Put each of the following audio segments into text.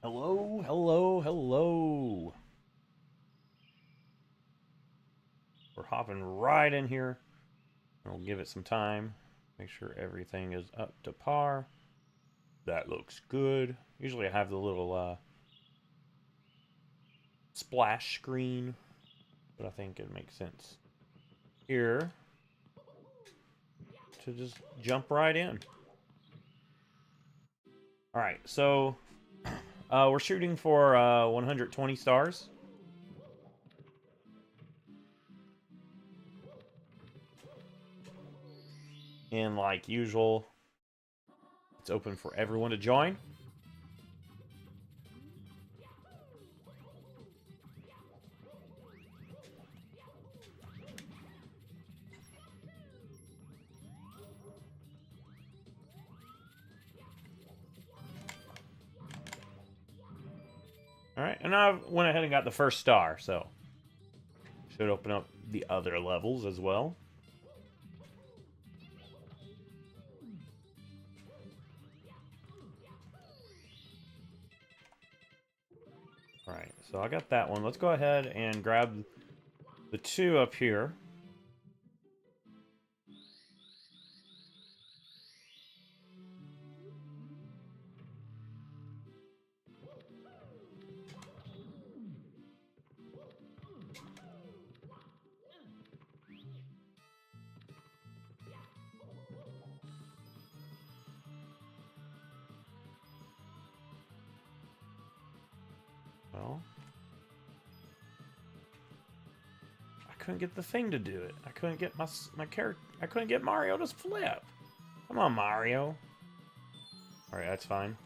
Hello, hello, hello. We're hopping right in here. We'll give it some time. Make sure everything is up to par. That looks good. Usually I have the little splash screen, but I think it makes sense here to just jump right in. Alright, so we're shooting for 120 stars. And like usual, it's open for everyone to join. Alright, and I went ahead and got the first star, so should open up the other levels as well. Alright, so I got that one. Let's go ahead and grab the two up here. Well, I couldn't get the thing to do it. I couldn't get my character. I couldn't get Mario to flip. Come on, Mario. All right, that's fine.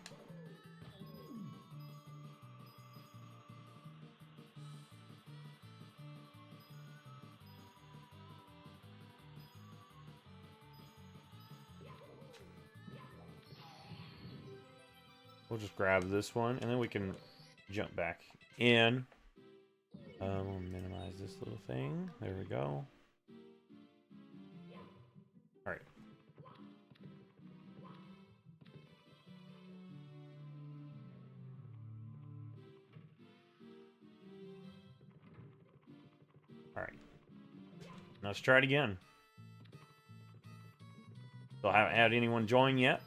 We'll just grab this one, and then we can jump back in. We'll minimize this little thing. There we go. All right. All right. Now let's try it again. Still haven't had anyone join yet.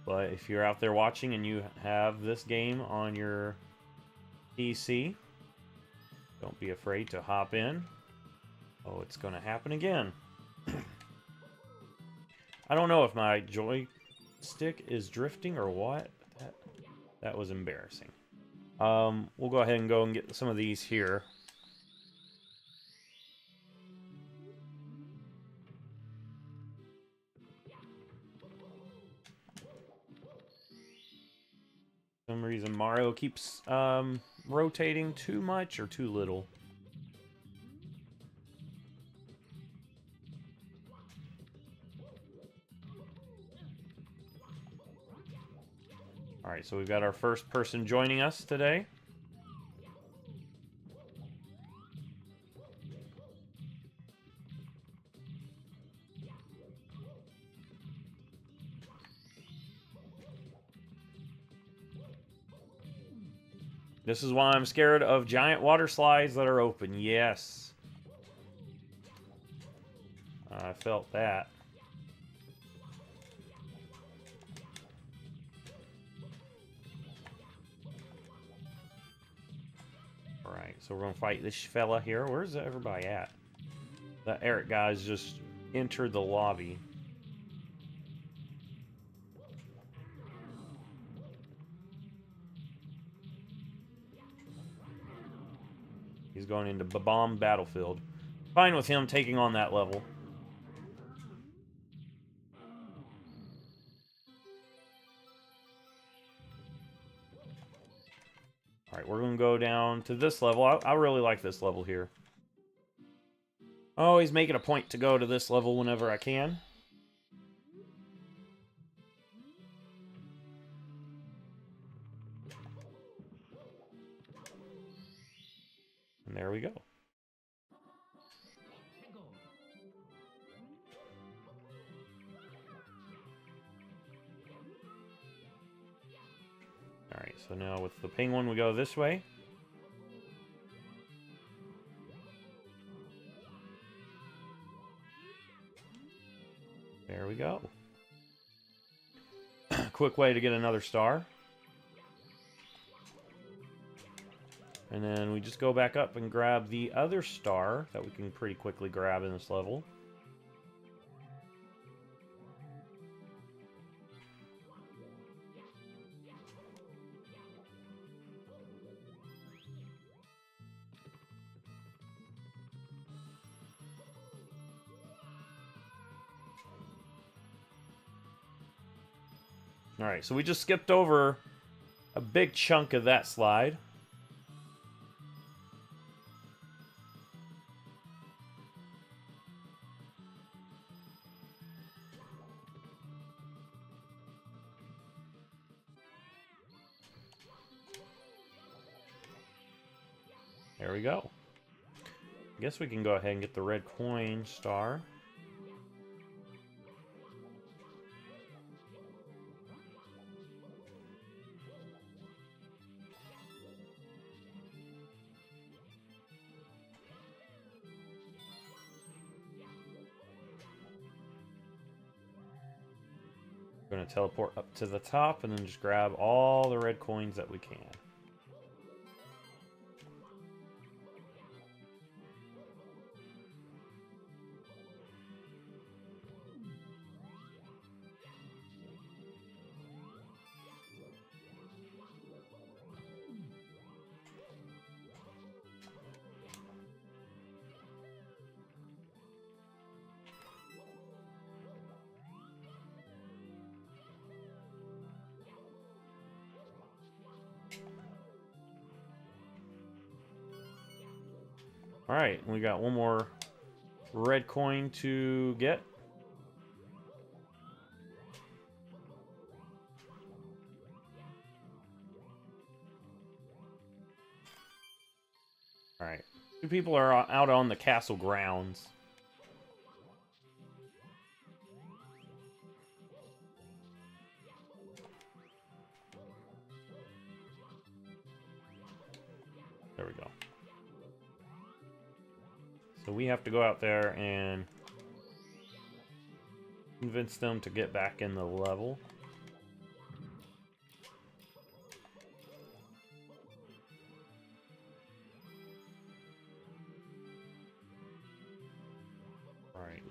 But if you're out there watching and you have this game on your PC, don't be afraid to hop in. Oh, it's going to happen again. I don't know if my joystick is drifting or what. That was embarrassing. We'll go ahead and go and get some of these here. For some reason Mario keeps rotating too much or too little. Alright, so we've got our first person joining us today. This is why I'm scared of giant water slides that are open. Yes. I felt that. Alright, so we're going to fight this fella here. Where's everybody at? That Eric guy's just entered the lobby. He's going into Bomb Battlefield. Fine with him taking on that level. Alright, we're going to go down to this level. I really like this level here. Always making a point to go to this level whenever I can. And there we go. Alright, so now with the penguin we go this way. There we go. Quick way to get another star. And then we just go back up and grab the other star that we can pretty quickly grab in this level. Alright, so we just skipped over a big chunk of that slide. There we go. I guess we can go ahead and get the red coin star. We're going to teleport up to the top and then just grab all the red coins that we can. Alright, we got one more red coin to get. Alright, two people are out on the castle grounds. There we go. So we have to go out there and convince them to get back in the level. Alright.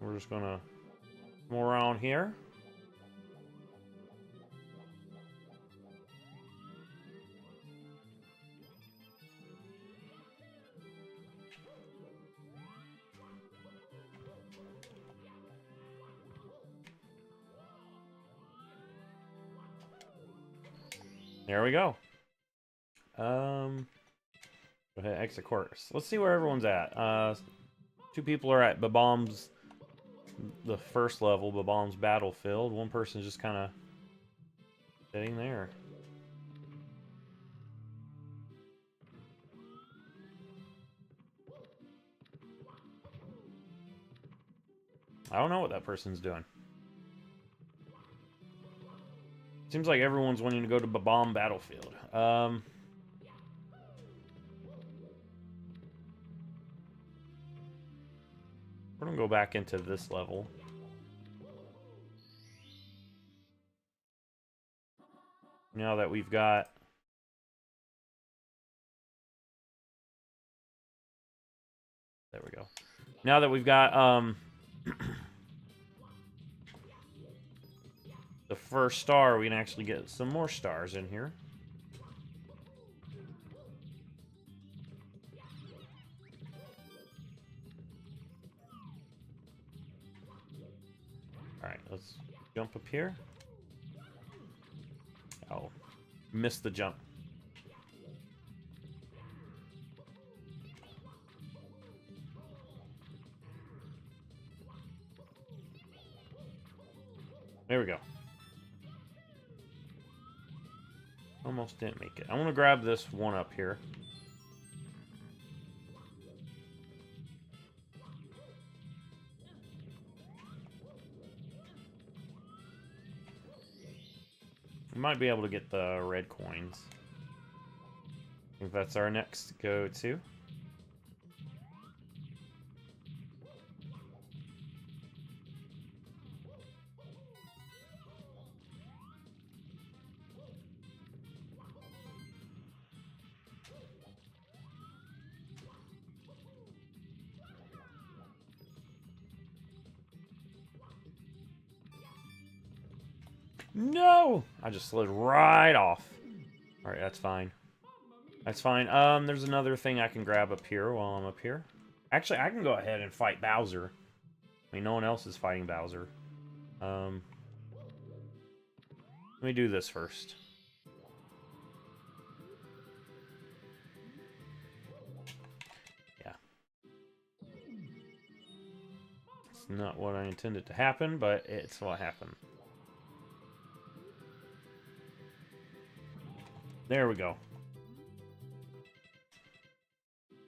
We're just gonna come around here. There we go. Go ahead, exit course. Let's see where everyone's at. Two people are at Bob-omb's, the first level, Bob-omb's battlefield. One person's just kind of sitting there. I don't know what that person's doing. Seems like everyone's wanting to go to Bob-omb battlefield. We're gonna go back into this level. Now that we've got... There we go. Now that we've got, the first star, we can actually get some more stars in here. Alright, let's jump up here. Oh, missed the jump. There we go. Almost didn't make it. I want to grab this one up here. We might be able to get the red coins. I think that's our next go-to. No! I just slid right off. Alright, that's fine. That's fine. There's another thing I can grab up here while I'm up here. Actually, I can go ahead and fight Bowser. I mean, no one else is fighting Bowser. Let me do this first. Yeah. It's not what I intended to happen, but it's what happened. There we go.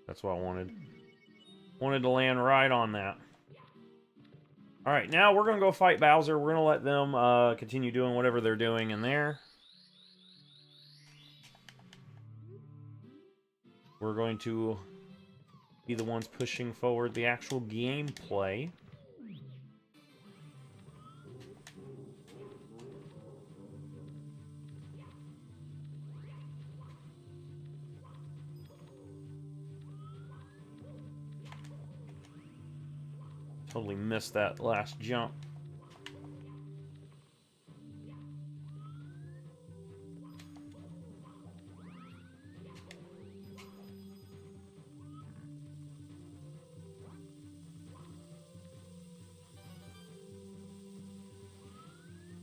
That's what I wanted. Wanted to land right on that. Alright, now we're going to go fight Bowser. We're going to let them continue doing whatever they're doing in there. We're going to be the ones pushing forward the actual gameplay. Totally missed that last jump.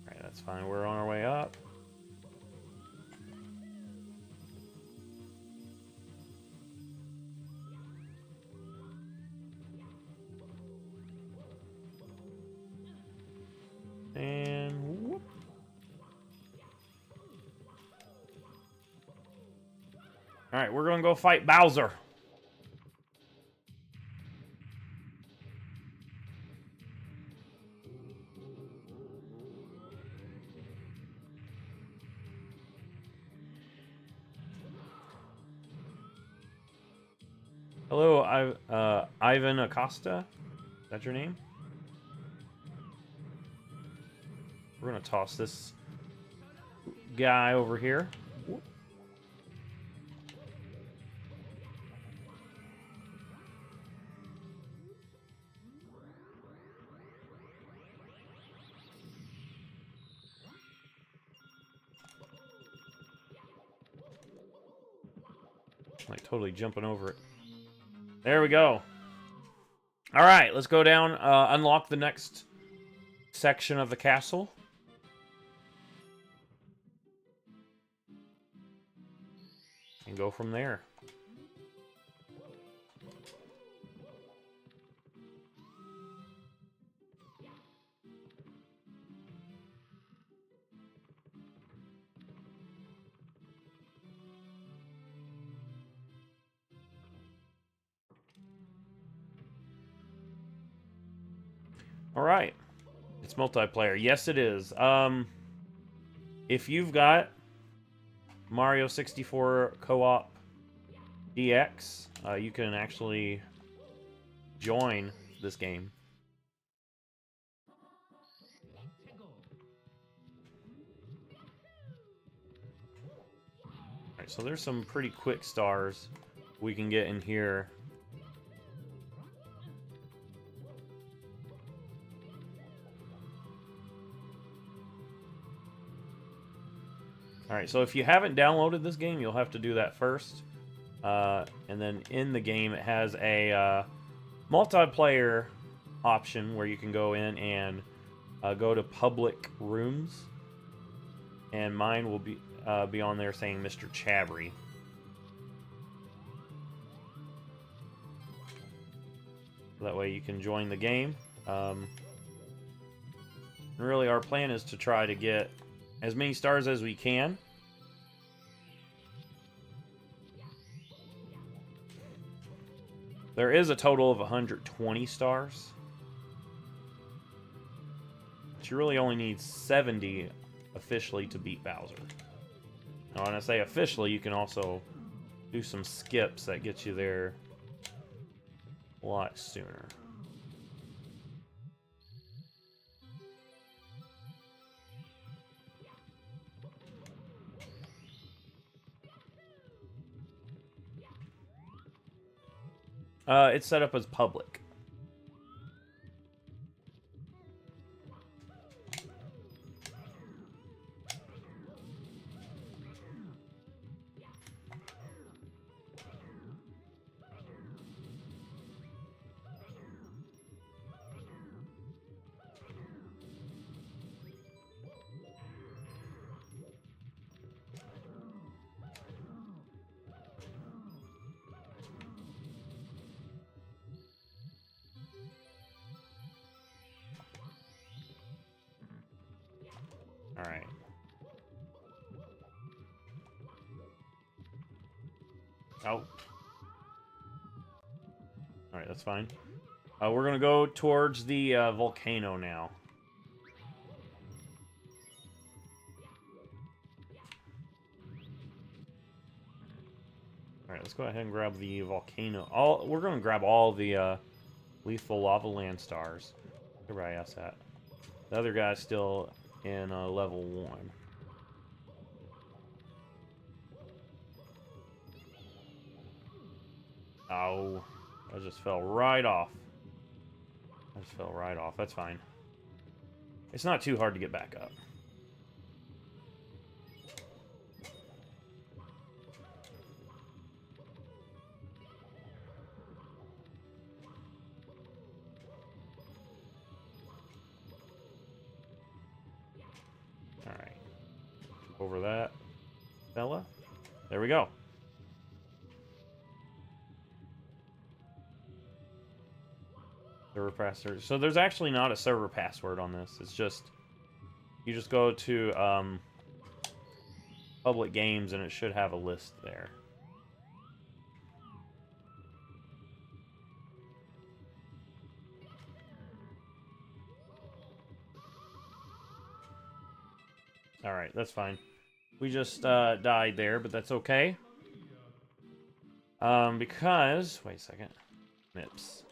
Alright, that's fine. We're on our way up. And whoop. Alright, we're gonna go fight Bowser. Hello, Ivan Acosta? Is that your name? We're gonna toss this guy over here. Like totally jumping over it. There we go. All right, let's go down, unlock the next section of the castle. And go from there. All right. It's multiplayer. Yes, it is. If you've got Mario 64 Co-op DX, you can actually join this game. Alright, so there's some pretty quick stars we can get in here. Alright, so if you haven't downloaded this game, you'll have to do that first. And then in the game, it has a multiplayer option where you can go in and go to public rooms. And mine will be on there saying Mr. Chabry. That way you can join the game. Really, our plan is to try to get as many stars as we can. There is a total of 120 stars. But you really only need 70 of officially to beat Bowser. Now, when I say officially, you can also do some skips that get you there a lot sooner. It's set up as public. Alright. Oh. Alright, that's fine. We're gonna go towards the volcano now. Alright, let's go ahead and grab the volcano. We're gonna grab all the lethal lava land stars. Everybody else that. The other guy's still in level 1. Oh, I just fell right off. I just fell right off. That's fine. It's not too hard to get back up. Alright. Over that fella. There we go. Server password. So there's actually not a server password on this. It's just you just go to public games and it should have a list there. Alright, that's fine. We just died there, but that's okay. Because... Wait a second. Mips.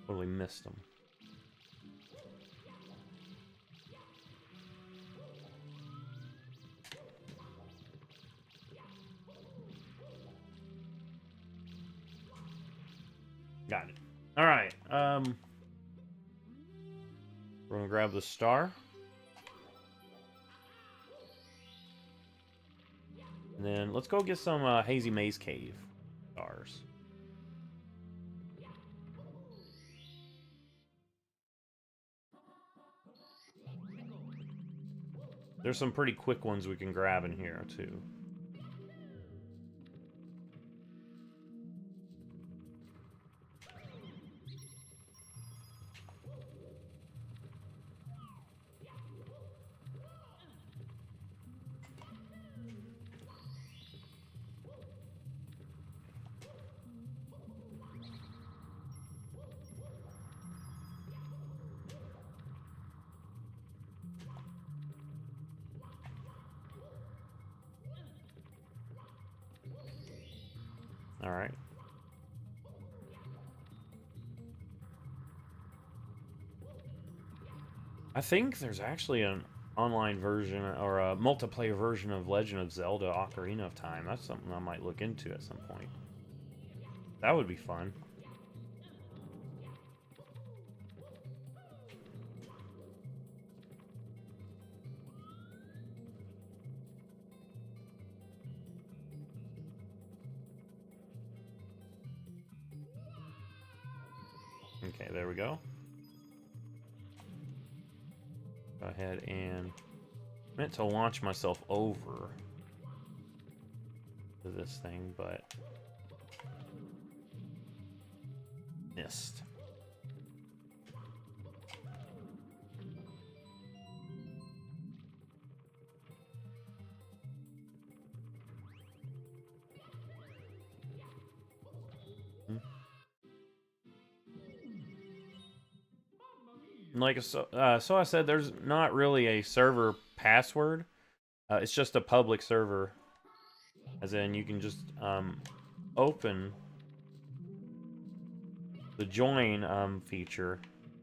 Totally missed them. Got it. All right. We're gonna grab the star, and then let's go get some Hazy Maze Cave stars. There's some pretty quick ones we can grab in here too. All right. I think there's actually an online version or a multiplayer version of Legend of Zelda Ocarina of Time. That's something I might look into at some point. That would be fun. Okay, there we go. Go ahead and meant to launch myself over to this thing, but missed. like so I said, there's not really a server password. It's just a public server, as in you can just open the join feature.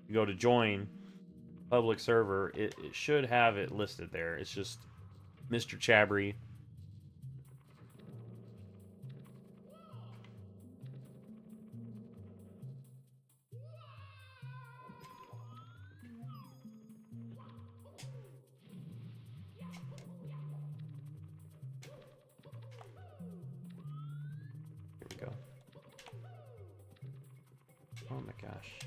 You go to join public server. It should have it listed there. It's just Mr. Chabry. Here we go. Oh my gosh.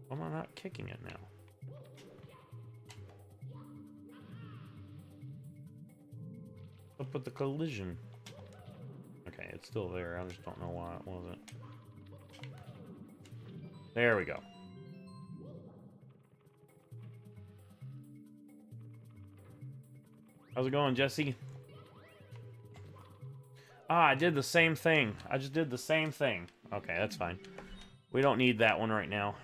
Why am I not kicking it now? Up with the collision. Okay, it's still there. I just don't know why it wasn't. There we go. How's it going, Jesse? Ah, I did the same thing. I just did the same thing. Okay, that's fine. We don't need that one right now.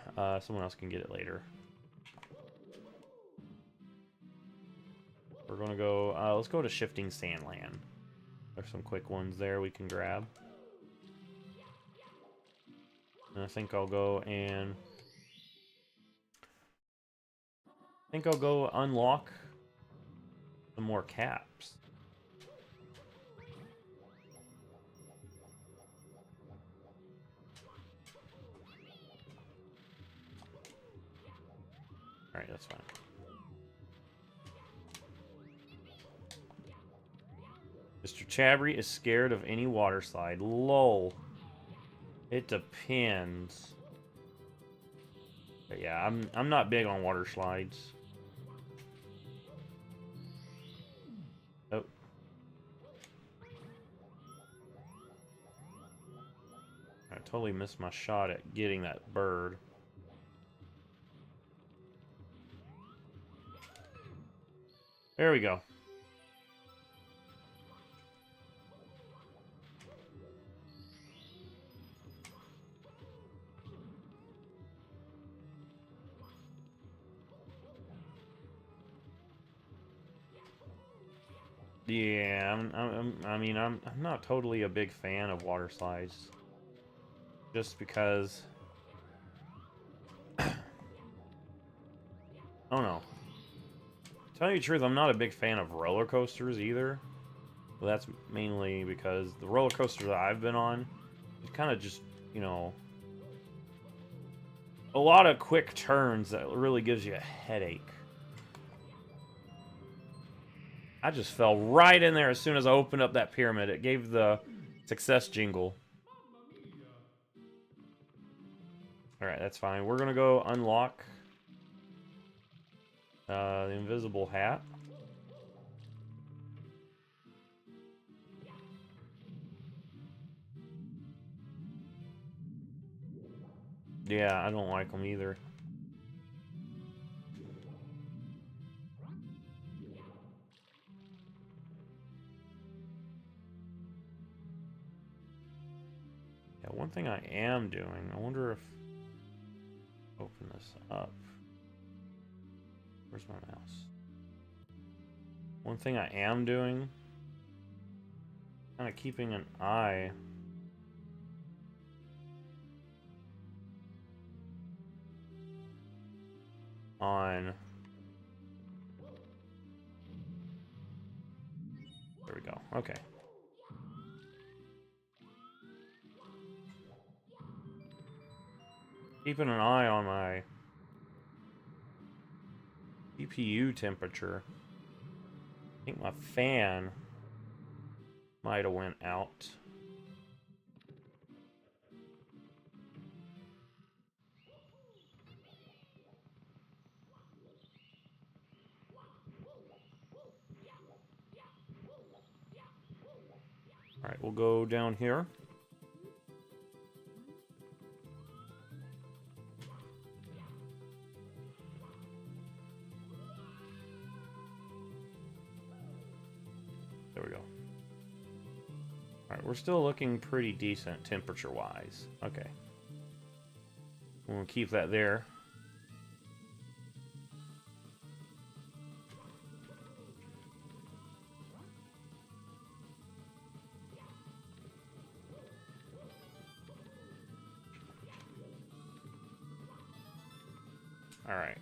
Someone else can get it later. We're gonna go, let's go to Shifting Sandland. There's some quick ones there we can grab. And I think I'll go and... I think I'll go unlock some more caps. Alright, that's fine. Mr. Chabry is scared of any water slide. Lol. It depends. But yeah, I'm not big on water slides. Oh. I totally missed my shot at getting that bird. There we go. Yeah, I'm not totally a big fan of water slides. Just because... I don't know. To tell you the truth, I'm not a big fan of roller coasters either. But that's mainly because the roller coaster that I've been on, it kind of just, you know... a lot of quick turns that really gives you a headache. I just fell right in there as soon as I opened up that pyramid. It gave the success jingle. Alright, that's fine. We're gonna go unlock the invisible hat. Yeah, I don't like them either. Yeah, one thing I am doing, I wonder if... open this up. Where's my mouse? One thing I am doing, kind of keeping an eye on... there we go. Okay. Keeping an eye on my CPU temperature. I think my fan might have went out. All right, we'll go down here. There we go. Alright, we're still looking pretty decent temperature-wise. Okay. We'll keep that there. Alright.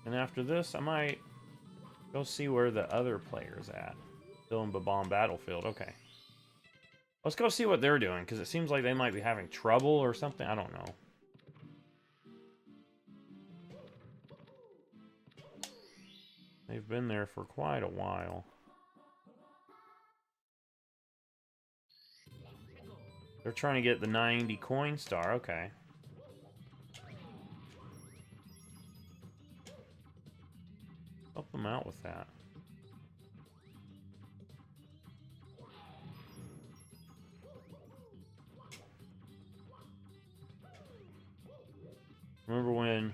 And after this, I might go see where the other player's at. Still in Babam Battlefield. Okay. Let's go see what they're doing, because it seems like they might be having trouble or something. I don't know. They've been there for quite a while. They're trying to get the 90 coin star. Okay. Help them out with that. Remember when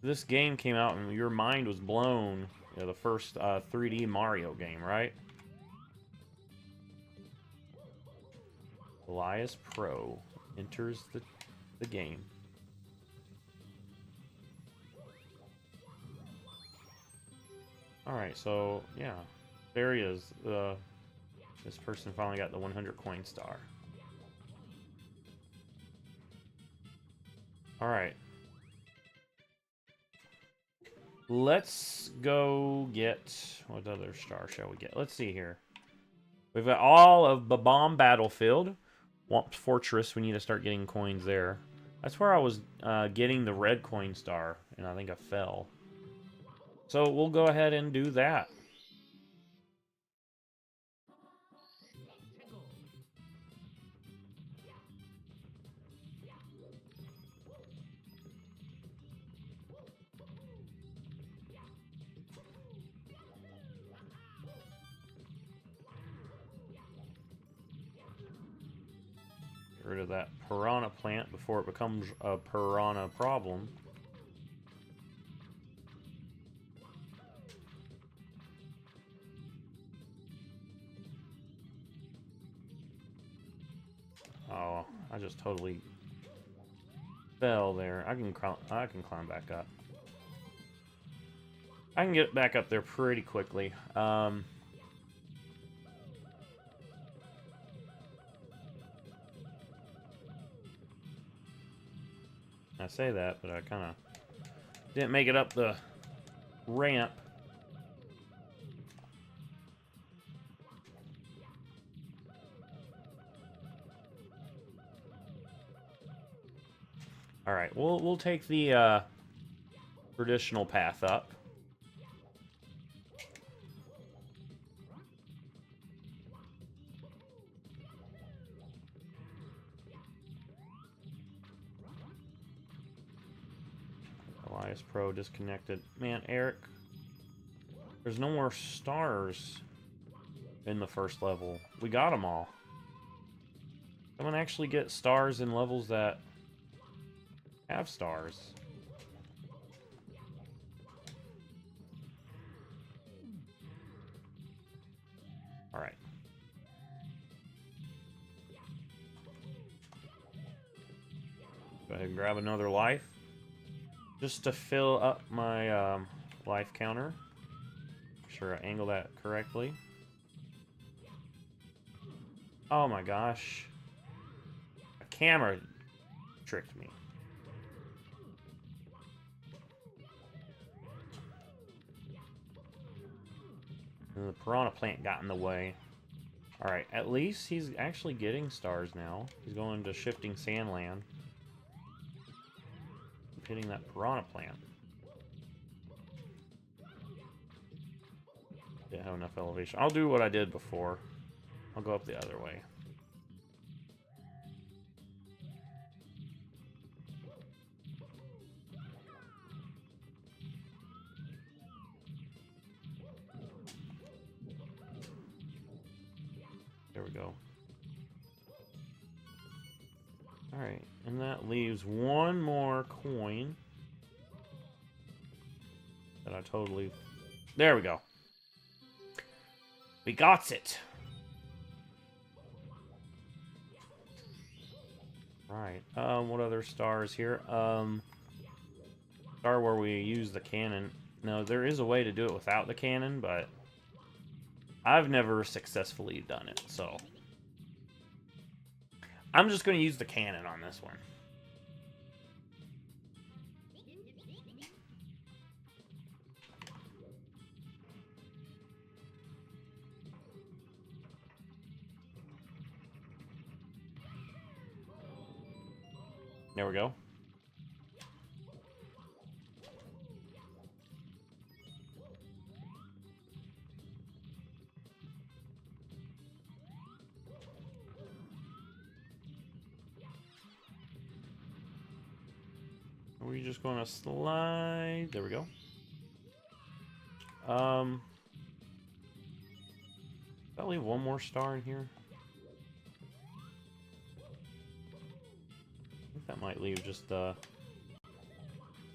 this game came out and your mind was blown? You know, the first 3D Mario game, right? Elias Pro enters the game. Alright, so, yeah. There he is. This person finally got the 100 coin star. Alright. Let's go get... What other star shall we get? Let's see here. We've got all of Babam Battlefield. Womp Fortress, we need to start getting coins there. That's where I was getting the red coin star, and I think I fell. So we'll go ahead and do that. Get rid of that piranha plant before it becomes a piranha problem. Oh, I just totally fell there. I can climb back up. I can get back up there pretty quickly. I say that, but I kind of didn't make it up the ramp. All right, we'll take the traditional path up. Elias Pro disconnected. Man, Eric, there's no more stars in the first level. We got them all. I'm gonna actually get stars in levels that have stars. All right. Go ahead and grab another life. Just to fill up my life counter. Make sure I angle that correctly. Oh my gosh. A camera tricked me. And the piranha plant got in the way. Alright, at least he's actually getting stars now. He's going to Shifting Sandland. Hitting that piranha plant. Didn't have enough elevation. I'll do what I did before. I'll go up the other way. There we go. Alright, and that leaves one more coin that I totally... There we go. We got it! Alright, what other stars here? Star where we use the cannon. No, there is a way to do it without the cannon, but I've never successfully done it, so I'm just going to use the cannon on this one. There we go. Are we just going to slide? There we go. I'll leave one more star in here. I think that might leave just the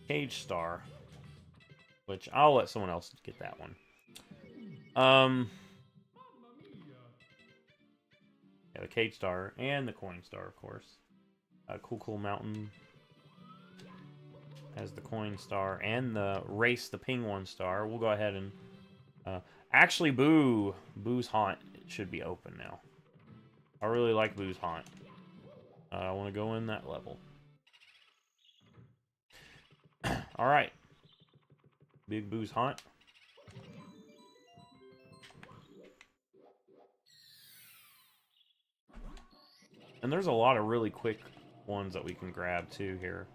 cage star, which I'll let someone else get that one. Yeah, the cage star and the coin star, of course. Cool Mountain has the coin star and the race the ping 1 star. We'll go ahead and actually Boo's Haunt should be open now. I really like Boo's Haunt. I want to go in that level. All right, Big Boo's Haunt. And there's a lot of really quick ones that we can grab too here.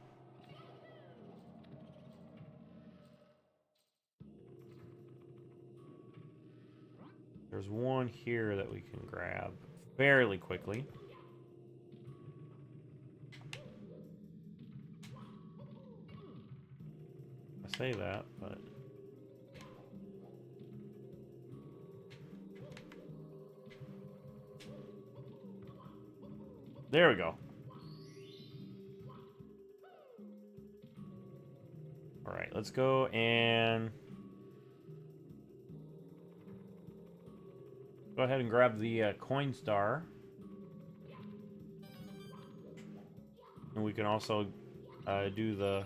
There's one here that we can grab fairly quickly. I say that, but there we go. All right, let's go and go ahead and grab the coin star. And we can also do the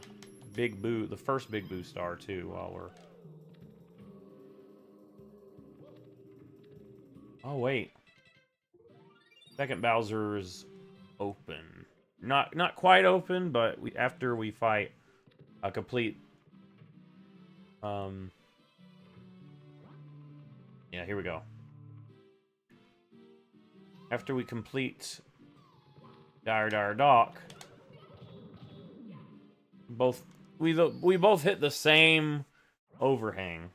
Big Boo, the first Big Boo star too, while we're... Oh, wait. Second Bowser is open. Not quite open, but after we fight a complete... Yeah, here we go. After we complete Dire Dock, we both hit the same overhang.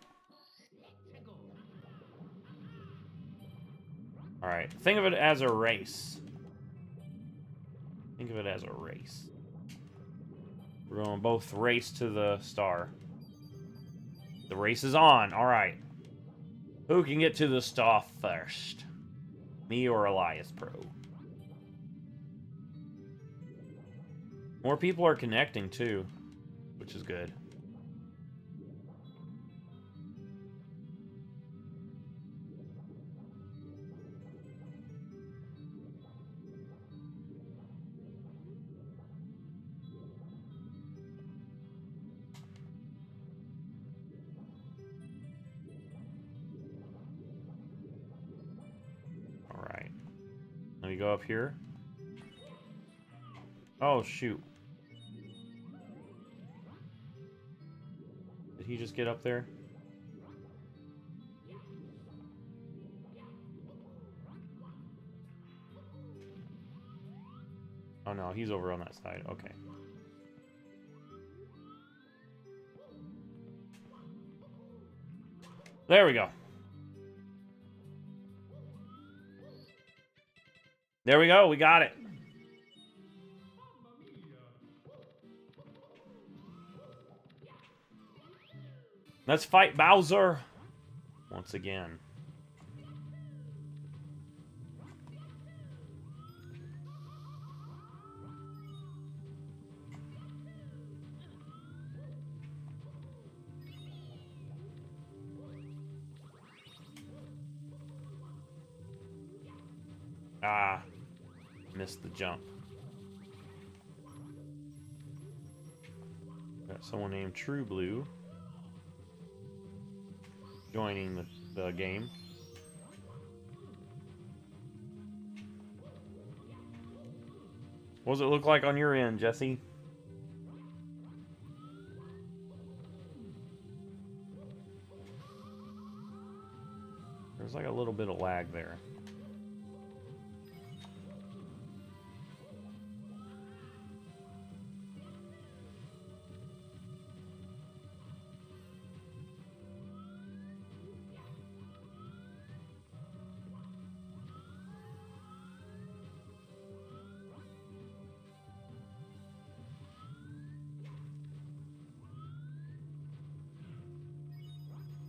All right, think of it as a race. Think of it as a race. We're going to both race to the star. The race is on. All right. Who can get to the star first? Me or Elias Pro? More people are connecting too, which is good. All right. Let me go up here. Oh, shoot. Did he just get up there? Oh no, he's over on that side. Okay. There we go. There we go. We got it. Let's fight Bowser once again. Ah, missed the jump. Got someone named True Blue joining the game. What does it look like on your end, Jesse? There's like a little bit of lag there.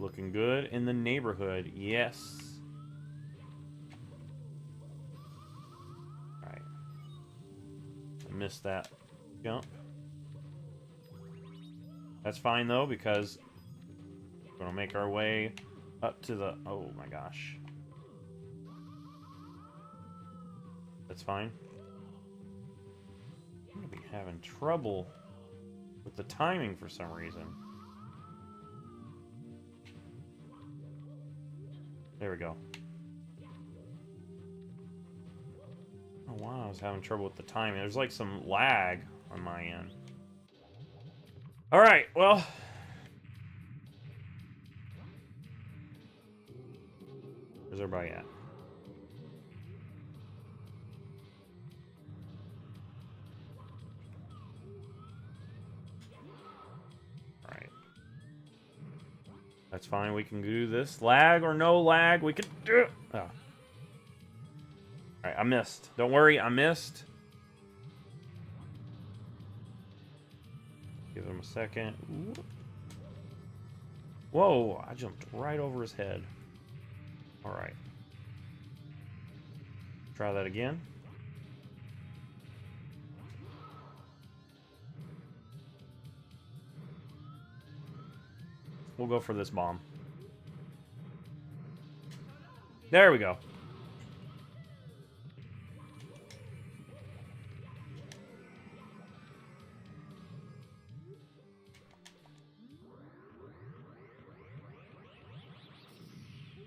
Looking good in the neighborhood, yes. Alright. I missed that jump. That's fine though, because we're gonna make our way up to the... Oh my gosh. That's fine. I'm gonna be having trouble with the timing for some reason. There we go. Oh wow, I was having trouble with the timing. There's like some lag on my end. Alright, well. Where's everybody at? Alright. That's fine, we can do this. Lag or no lag, we can do it. Oh. Alright, I missed. Don't worry, I missed. Give him a second. Ooh. Whoa, I jumped right over his head. Alright. Try that again. We'll go for this bomb. There we go.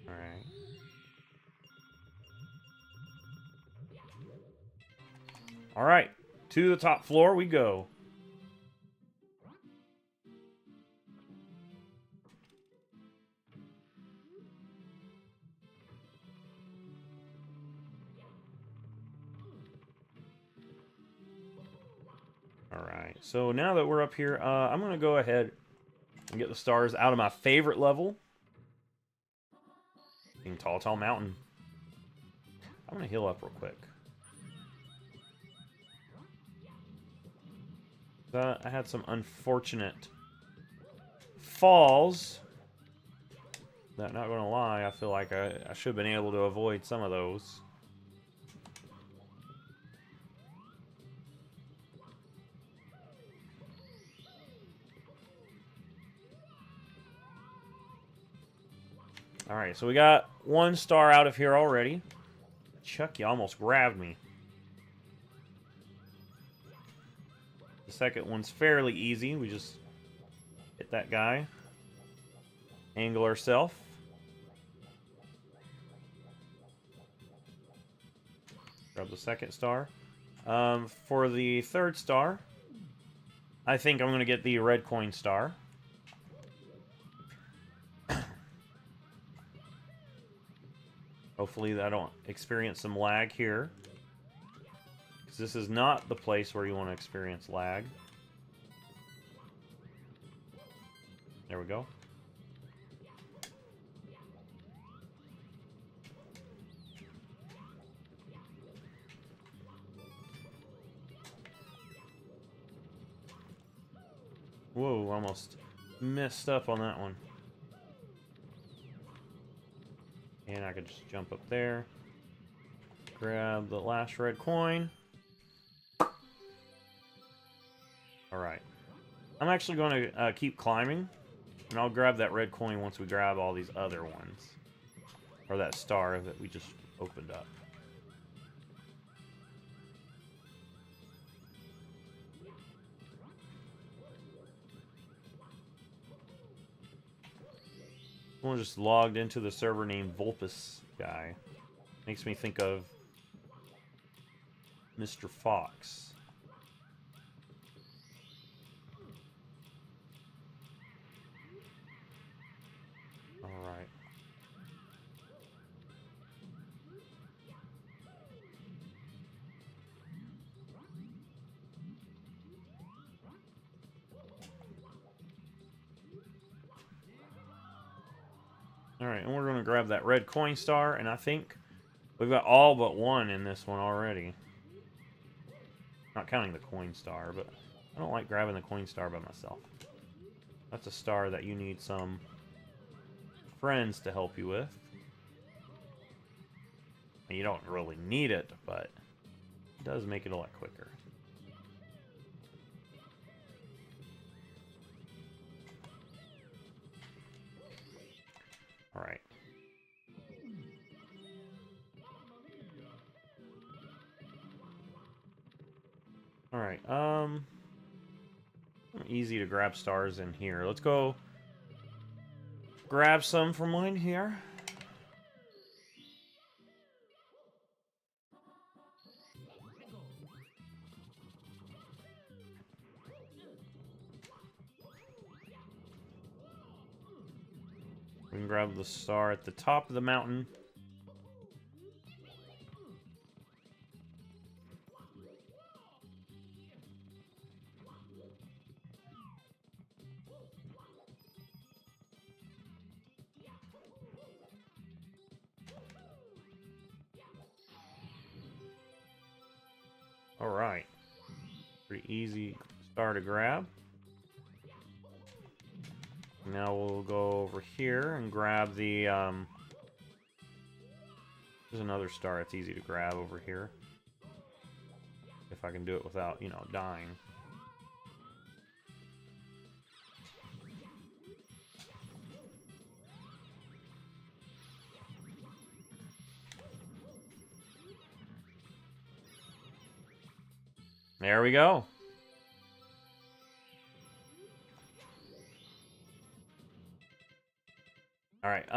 Alright. Alright. To the top floor we go. Alright, so now that we're up here, I'm going to go ahead and get the stars out of my favorite level. Being Tall Mountain. I'm going to heal up real quick. I had some unfortunate falls. That, not going to lie, I feel like I should have been able to avoid some of those. Alright, so we got one star out of here already. Chuck, you almost grabbed me. The second one's fairly easy. We just hit that guy. Angle ourselves. Grab the second star. For the third star, I think I'm going to get the red coin star. Hopefully I don't experience some lag here. Because this is not the place where you want to experience lag. There we go. Whoa, almost messed up on that one. And I could just jump up there. Grab the last red coin. Alright. I'm actually going to keep climbing. And I'll grab that red coin once we grab all these other ones. Or that star that we just opened up. Someone just logged into the server named Vulpus guy. Makes me think of Mr. Fox. Alright. Alright, and we're going to grab that red coin star, and I think we've got all but one in this one already. Not counting the coin star, but I don't like grabbing the coin star by myself. That's a star that you need some friends to help you with. And you don't really need it, but it does make it a lot quicker. Alright. Alright, easy to grab stars in here. Let's go grab some from mine here. We can grab the star at the top of the mountain. Alright. Pretty easy star to grab. Now we'll go over here and grab the, there's another star it's easy to grab over here. If I can do it without, you know, dying. There we go. All right.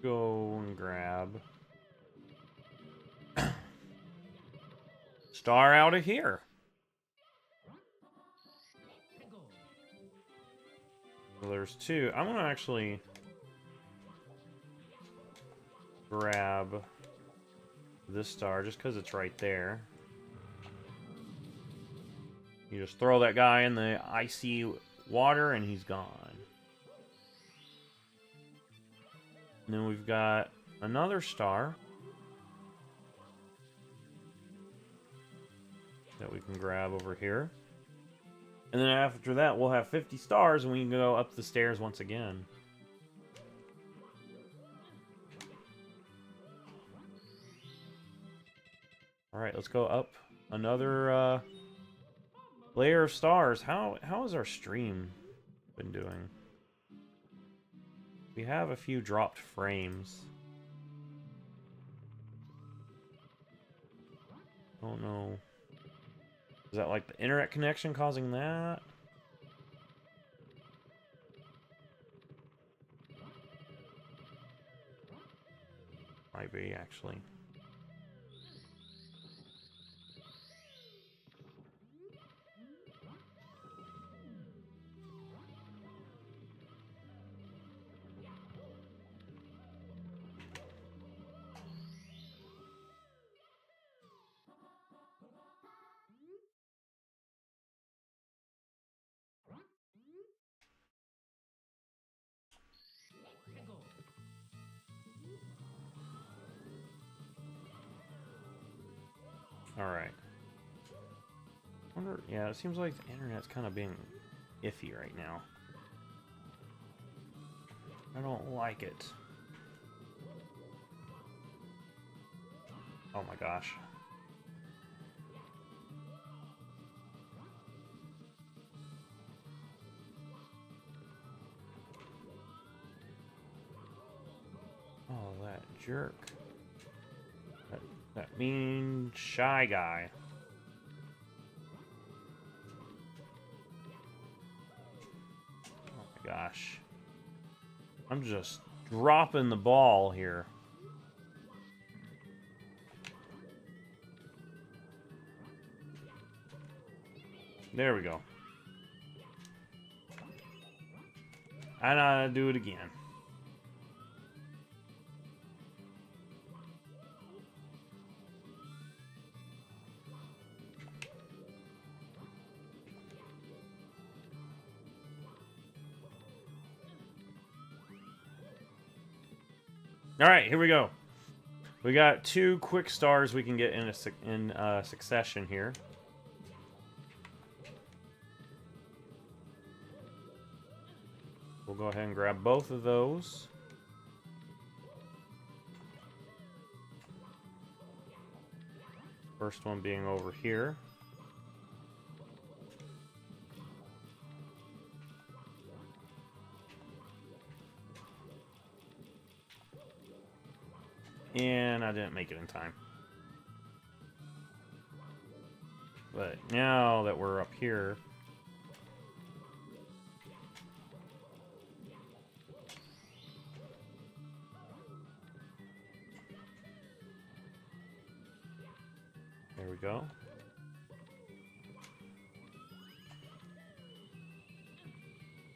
Go and grab star out of here. So there's two. I'm gonna actually grab this star just because it's right there. You just throw that guy in the icy water and he's gone. And then we've got another star that we can grab over here. And then after that, we'll have 50 stars and we can go up the stairs once again. Alright, let's go up another layer of stars. How has our stream been doing? We have a few dropped frames. Don't know. Is that like the internet connection causing that? Might be, actually. Alright. Yeah, it seems like the internet's kind of being iffy right now. I don't like it. Oh my gosh. Oh, that jerk. That mean shy guy. Oh my gosh. I'm just dropping the ball here. There we go. And I do it again. All right, here we go. We got 2 quick stars we can get in succession here. We'll go ahead and grab both of those. First one being over here. And I didn't make it in time. But now that we're up here, there we go.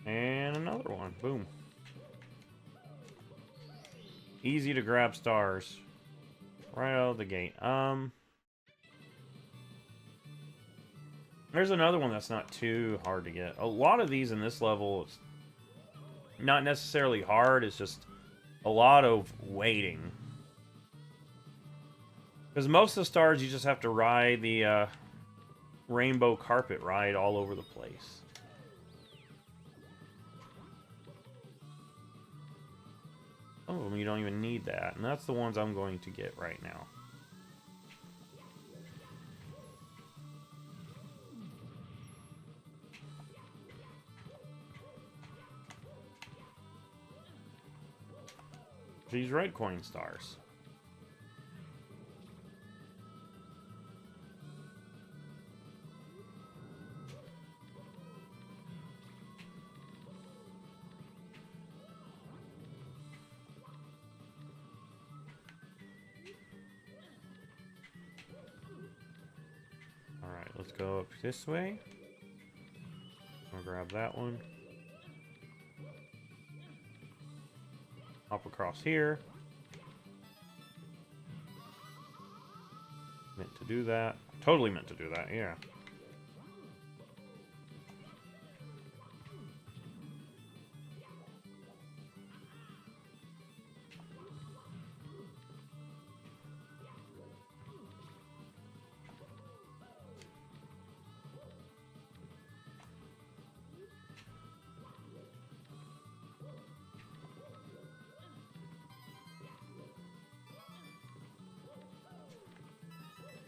And another one. Boom. Easy to grab stars. Right out of the gate. There's another one that's not too hard to get. A lot of these in this level is not necessarily hard. It's just a lot of waiting. Because most of the stars, you just have to ride the rainbow carpet ride all over the place. Some of them you don't even need that, and that's the ones I'm going to get right now. These red coin stars. Alright, let's go up this way. I'll grab that one. Hop across here. Meant to do that. Totally meant to do that, yeah.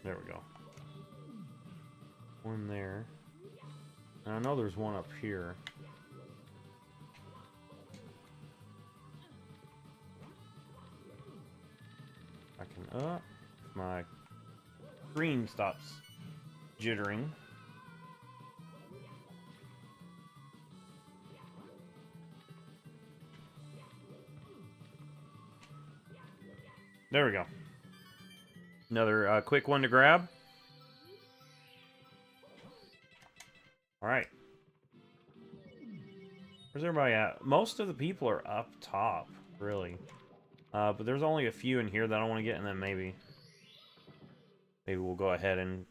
There we go. One there. And I know there's one up here. I can my screen stops jittering. There we go. Another quick one to grab. Alright. Where's everybody at? Most of the people are up top, really. But there's only a few in here that I want to get, and then maybe we'll go ahead and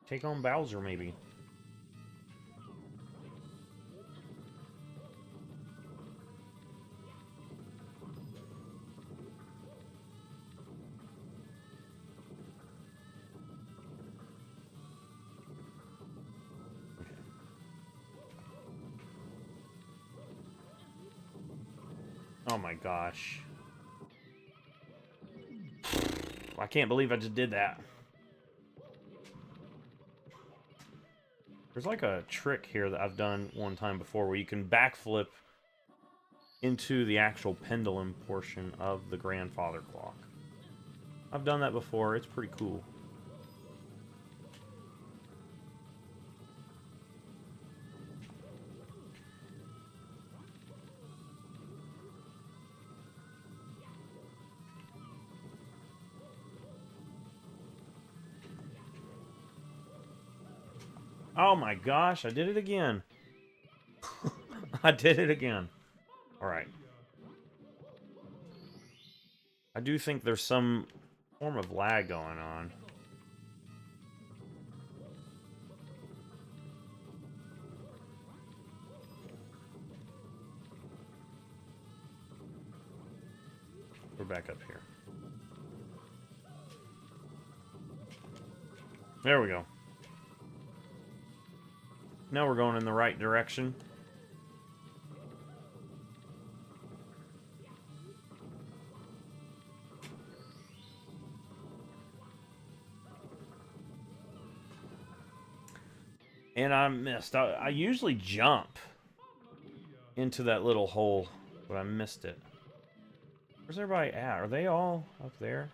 take on Bowser, maybe. Oh my gosh. I can't believe I just did that. There's like a trick here that I've done one time before where you can backflip into the actual pendulum portion of the grandfather clock. I've done that before. It's pretty cool. Oh my gosh, I did it again. I did it again. Alright. I do think there's some form of lag going on. We're back up here. There we go. Now we're going in the right direction. And I missed. I usually jump into that little hole, but I missed it. Where's everybody at? Are they all up there?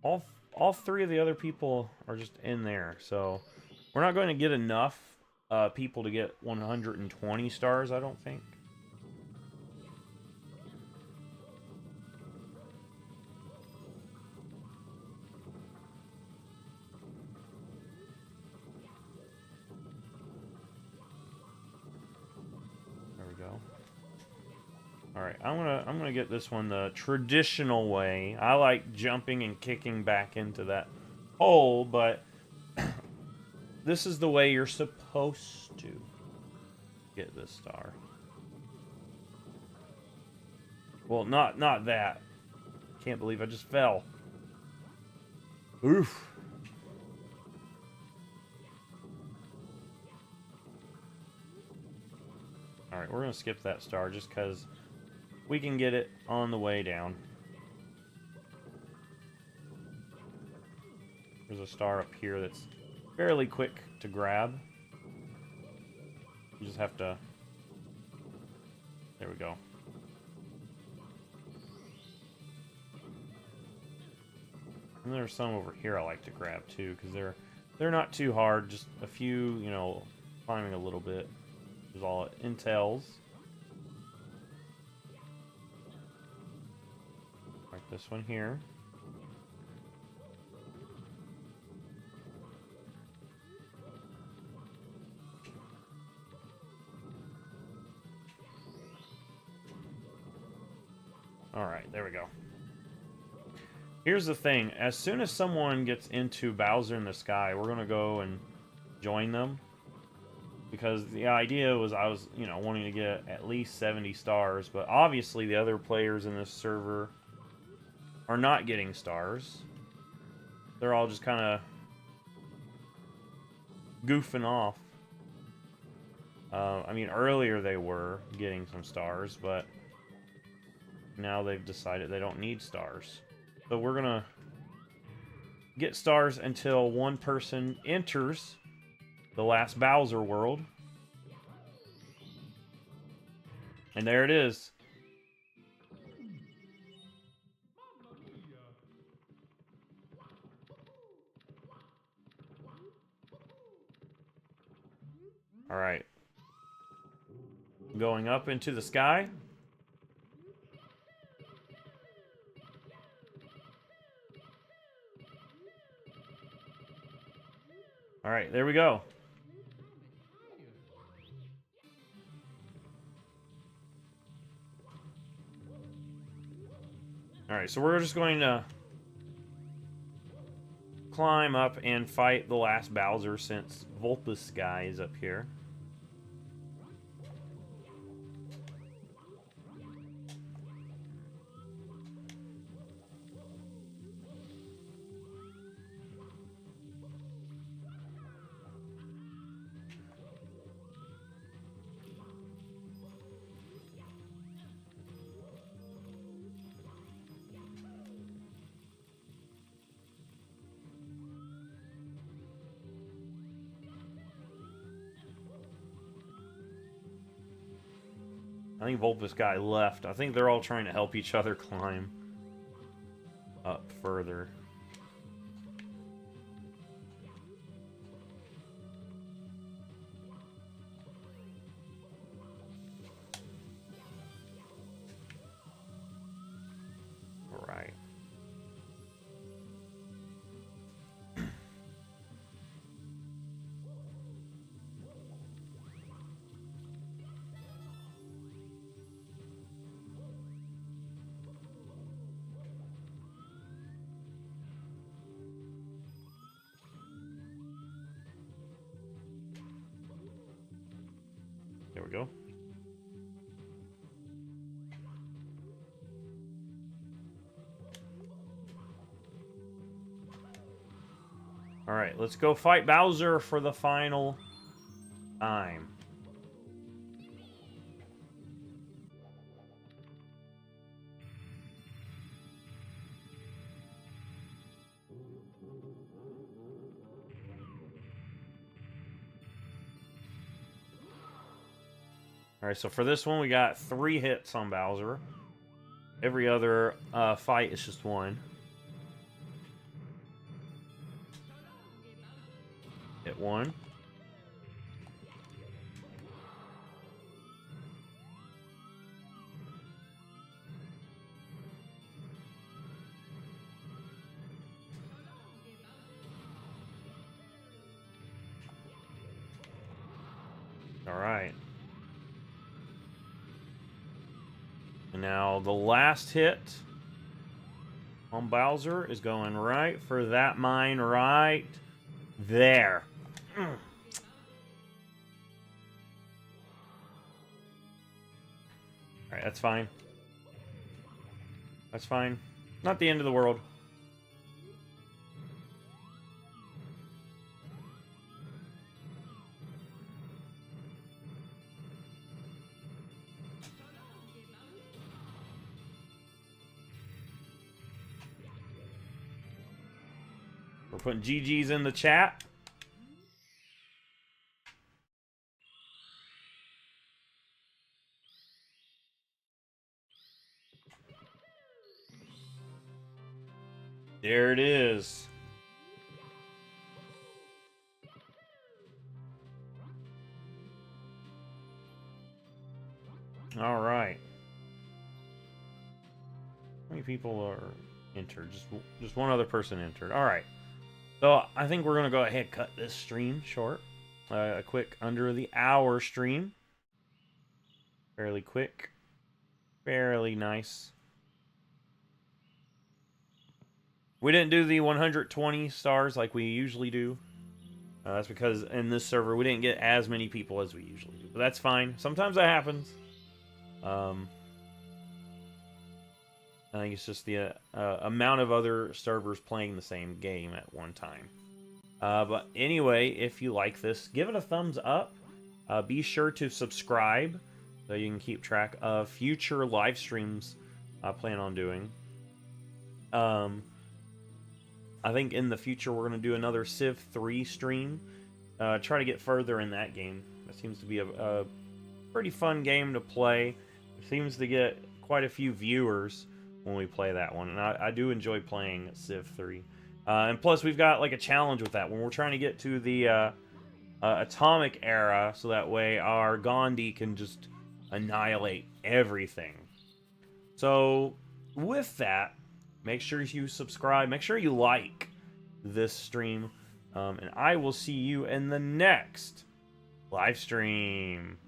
All three of the other people are just in there, so we're not going to get enough people to get 120 stars, I don't think. There we go. All right, I'm gonna get this one the traditional way. I like jumping and kicking back into that hole, but this is the way you're supposed to get this star. Well, not that. Can't believe I just fell. Oof. All right, we're gonna skip that star just because we can get it on the way down. There's a star up here that's fairly quick to grab. You just have to... There we go. And there's some over here I like to grab too, because they're not too hard. Just a few, you know, climbing a little bit is all it entails. Like this one here. Alright, there we go. Here's the thing. As soon as someone gets into Bowser in the Sky, we're going to go and join them. Because the idea was I was, you know, wanting to get at least 70 stars. But obviously the other players in this server are not getting stars. They're all just kind of goofing off. I mean, earlier they were getting some stars, but now they've decided they don't need stars. So we're gonna get stars until one person enters the last Bowser world. And there it is. All right. Going up into the sky. All right, there we go. All right, so we're just going to climb up and fight the last Bowser since Vulpus guy is up here. I think Vulpus guy left. I think they're all trying to help each other climb up further. All right. There we go. Alright, let's go fight Bowser for the final time. Alright, so for this one, we got 3 hits on Bowser. Every other fight is just 1. Hit 1. Alright. And now the last hit on Bowser is going right for that mine right there. Alright, that's fine. That's fine. Not the end of the world. We're putting GG's in the chat. There it is. All right. How many people are entered? Just one other person entered. All right. So I think we're gonna go ahead and cut this stream short. A quick under the hour stream. Fairly quick. Fairly nice. We didn't do the 120 stars like we usually do. That's because in this server we didn't get as many people as we usually do. But that's fine. Sometimes that happens. I think it's just the amount of other servers playing the same game at one time. But anyway, if you like this, give it a thumbs up. Be sure to subscribe so you can keep track of future live streams I plan on doing. I think in the future we're going to do another Civ 3 stream. Try to get further in that game. It seems to be a pretty fun game to play. It seems to get quite a few viewers when we play that one. And I do enjoy playing Civ 3. And plus we've got like a challenge with that when we're trying to get to the atomic era, so that way our Gandhi can just annihilate everything. So with that, make sure you subscribe. Make sure you like this stream. And I will see you in the next live stream.